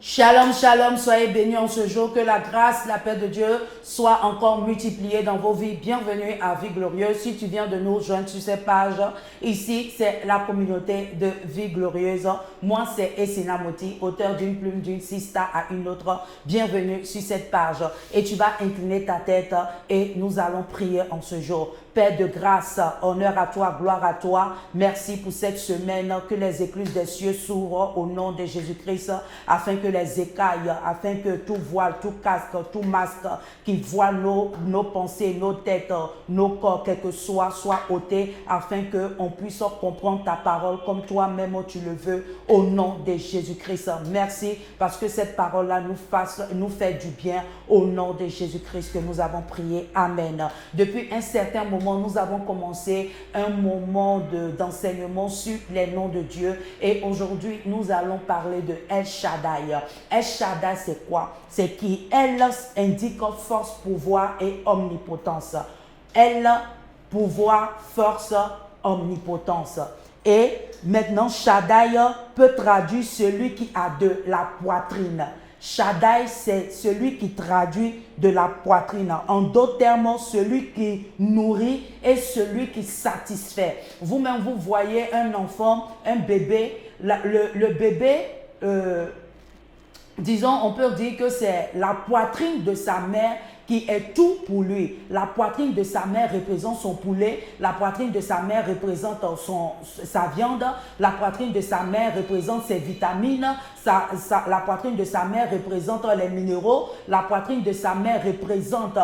Shalom, shalom, soyez bénis en ce jour, que la grâce, la paix de Dieu soit encore multipliée dans vos vies. Bienvenue à Vie Glorieuse. Si tu viens de nous joindre sur cette page, ici c'est la communauté de Vie Glorieuse. Moi c'est Essina Moti, auteur d'une plume d'une sista à une autre. Bienvenue sur cette page et tu vas incliner ta tête et nous allons prier en ce jour. Père de grâce, honneur à toi, gloire à toi. Merci pour cette semaine, que les écluses des cieux s'ouvrent au nom de Jésus-Christ, afin que les écailles, afin que tout voile, tout casque, tout masque qui voile nos pensées, nos têtes, nos corps, quel que soit ôté, afin qu'on puisse comprendre ta parole comme toi-même tu le veux, au nom de Jésus-Christ. Merci parce que cette parole-là nous fait du bien, au nom de Jésus-Christ que nous avons prié. Amen. Depuis un certain moment, nous avons commencé un moment d'enseignement sur les noms de Dieu et aujourd'hui nous allons parler de El Shaddai. El Shaddai c'est quoi? C'est qui? Elle indique force, pouvoir et omnipotence. Elle, pouvoir, force, omnipotence. Et maintenant Shaddai peut traduire celui qui a de la poitrine. Shaddai, c'est celui qui traduit de la poitrine. En d'autres termes, celui qui nourrit et celui qui satisfait. Vous-même, vous voyez un enfant, un bébé. Le bébé, disons, on peut dire que c'est la poitrine de sa mère qui est tout pour lui. La poitrine de sa mère représente son poulet, la poitrine de sa mère représente sa viande, la poitrine de sa mère représente ses vitamines, la poitrine de sa mère représente les minéraux, la poitrine de sa mère représente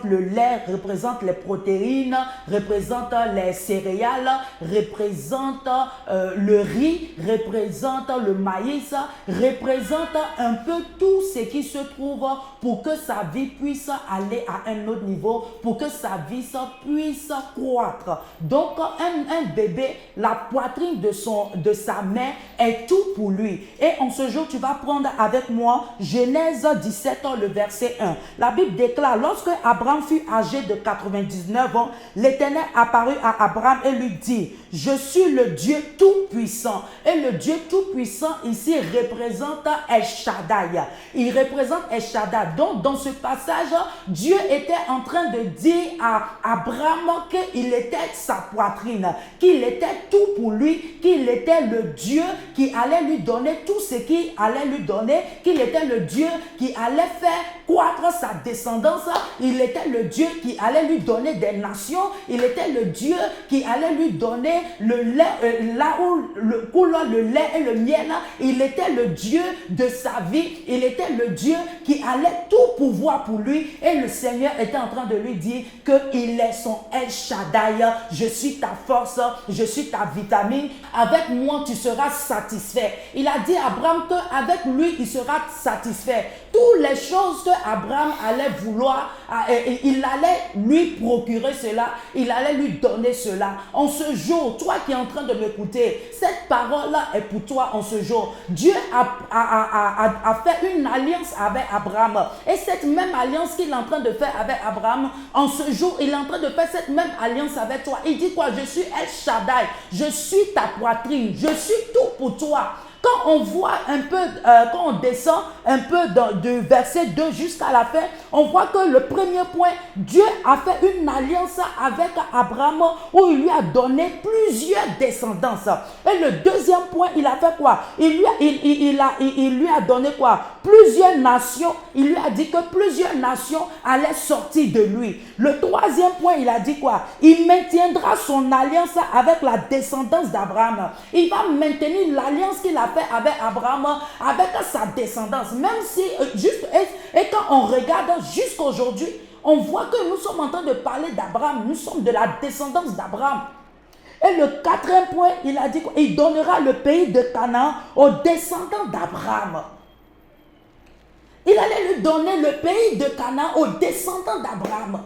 le lait, représente les protéines, représente les céréales, représente le riz, représente le maïs, représente un peu tout ce qui se trouve pour que sa vie puisse aller à un autre niveau, pour que sa vie puisse croître. Donc, un bébé, la poitrine de sa mère est tout pour lui. Et en ce jour, tu vas prendre avec moi Genèse 17, le verset 1. La Bible déclare, lorsque Abraham fut âgé de 99 ans, l'Éternel apparut à Abraham et lui dit, je suis le Dieu Tout-Puissant. Et le Dieu Tout-Puissant ici représente El Shaddai. Il représente El Shaddai. Donc, dans ce passage, Dieu était en train de dire à Abraham qu'il était sa poitrine, qu'il était tout pour lui, qu'il était le Dieu qui allait lui donner tout ce qu'il allait lui donner, qu'il était le Dieu qui allait faire croître sa descendance, il était le Dieu qui allait lui donner des nations, il était le Dieu qui allait lui donner le lait, là où coule le lait et le miel, il était le Dieu de sa vie, il était le Dieu qui allait tout pouvoir pour lui et le Seigneur était en train de lui dire qu'il est son El Shaddai, je suis ta force, je suis ta vitamine, avec moi tu seras satisfait. Il a dit à Abraham qu'avec lui il sera satisfait. Toutes les choses que Abraham allait vouloir, il allait lui procurer cela, il allait lui donner cela. En ce jour, toi qui es en train de m'écouter, cette parole-là est pour toi en ce jour. Dieu a fait une alliance avec Abraham. Et cette même alliance qu'il est en train de faire avec Abraham, en ce jour, il est en train de faire cette même alliance avec toi. Il dit quoi? Je suis El Shaddai, je suis ta poitrine, je suis tout pour toi. Quand on voit un peu, quand on descend un peu de verset 2 jusqu'à la fin, on voit que le premier point, Dieu a fait une alliance avec Abraham où il lui a donné plusieurs descendances. Et le deuxième point, il a fait quoi? Il lui a donné quoi? Plusieurs nations. Il lui a dit que plusieurs nations allaient sortir de lui. Le troisième point, il a dit quoi? Il maintiendra son alliance avec la descendance d'Abraham. Il va maintenir l'alliance qu'il a fait avec Abraham, avec sa descendance. Même si, et quand on regarde jusqu'à aujourd'hui, on voit que nous sommes en train de parler d'Abraham. Nous sommes de la descendance d'Abraham. Et le quatrième point, il a dit qu'il donnera le pays de Canaan aux descendants d'Abraham. Il allait lui donner le pays de Canaan aux descendants d'Abraham.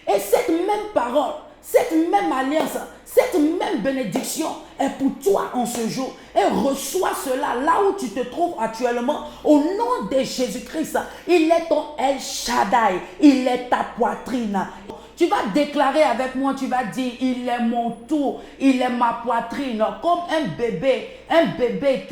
Et cette même parole, cette même alliance, Cette même bénédiction est pour toi en ce jour. Et reçois cela là où tu te trouves actuellement. Au nom de Jésus-Christ, il est ton El Shaddai. Il est ta poitrine. Tu vas déclarer avec moi, tu vas dire, il est mon tour, il est ma poitrine, comme un bébé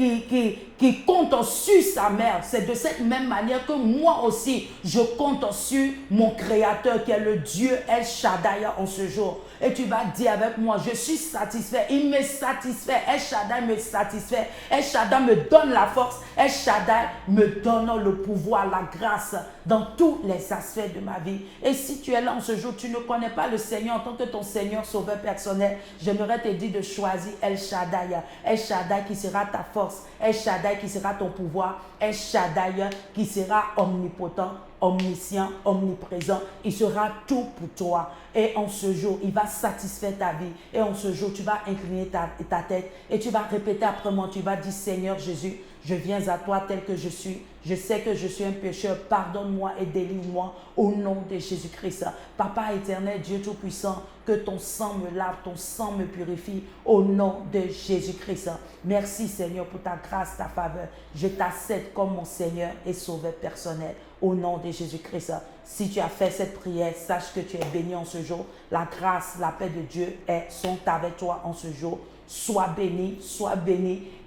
qui compte sur sa mère. C'est de cette même manière que moi aussi, je compte sur mon Créateur qui est le Dieu El Shaddai en ce jour. Et tu vas dire avec moi, je suis satisfait, il me satisfait, El Shaddai me satisfait, El Shaddai me donne la force, El Shaddai me donne le pouvoir, la grâce dans tous les aspects de ma vie. Et si tu es là en ce jour, tu ne connais pas le Seigneur en tant que ton Seigneur sauveur personnel, j'aimerais te dire de choisir El Shaddai. El Shaddai qui sera ta force, El Shaddai qui sera ton pouvoir, El Shaddai qui sera omnipotent, omniscient, omniprésent. Il sera tout pour toi. Et en ce jour, il va satisfaire ta vie. Et en ce jour, tu vas incliner ta tête et tu vas répéter après moi. Tu vas dire, Seigneur Jésus, je viens à toi tel que je suis. Je sais que je suis un pécheur. Pardonne-moi et délivre-moi au nom de Jésus-Christ. Papa éternel, Dieu Tout-Puissant, que ton sang me lave, ton sang me purifie au nom de Jésus-Christ. Merci Seigneur pour ta grâce, ta faveur. Je t'accepte comme mon Seigneur et Sauveur personnel au nom de Jésus-Christ. Si tu as fait cette prière, sache que tu es béni en ce jour. La grâce, la paix de Dieu sont avec toi en ce jour. Sois béni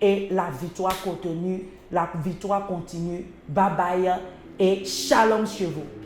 et la victoire continue. Bye bye et shalom chez vous.